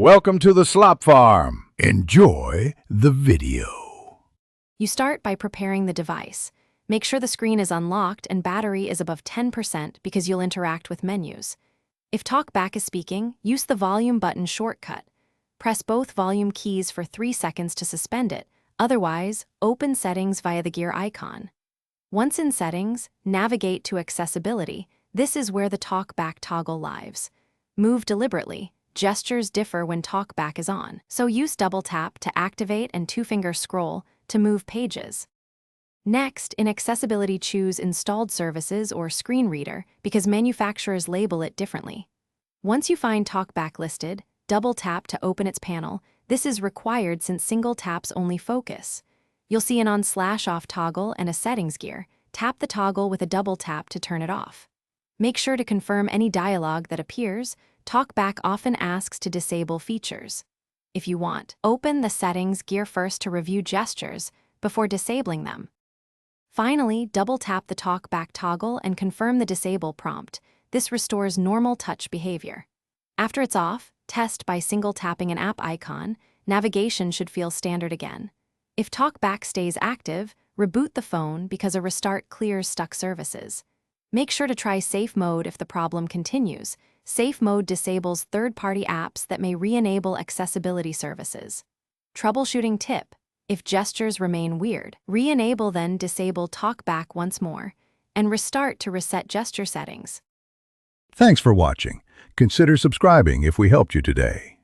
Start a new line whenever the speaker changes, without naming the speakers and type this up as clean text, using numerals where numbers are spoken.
Welcome to the Slop Farm. Enjoy the video.
You start by preparing the device. Make sure the screen is unlocked and battery is above 10% because you'll interact with menus. If Talkback is speaking, use the volume button shortcut. Press both volume keys for 3 seconds to suspend it. Otherwise, open settings via the gear icon. Once in settings, navigate to accessibility. This is where the Talkback toggle lives. Move deliberately. Gestures differ when Talkback is on, so use double tap to activate and 2-finger scroll to move pages. Next, in accessibility, choose Installed Services or Screen Reader because manufacturers label it differently. Once you find Talkback listed, double tap to open its panel. This is required since single taps only focus. You'll see an on/off toggle and a settings gear. Tap the toggle with a double tap to turn it off. Make sure to confirm any dialog that appears. Talkback often asks to disable features. If you want, open the settings gear first to review gestures before disabling them. Finally, double tap the Talkback toggle and confirm the disable prompt. This restores normal touch behavior. After it's off, test by single tapping an app icon. Navigation should feel standard again. If Talkback stays active, reboot the phone because a restart clears stuck services. Make sure to try safe mode if the problem continues. Safe mode disables third-party apps that may re-enable accessibility services. Troubleshooting tip: if gestures remain weird, re-enable then disable Talkback once more, and restart to reset gesture settings.
Thanks for watching. Consider subscribing if we helped you today.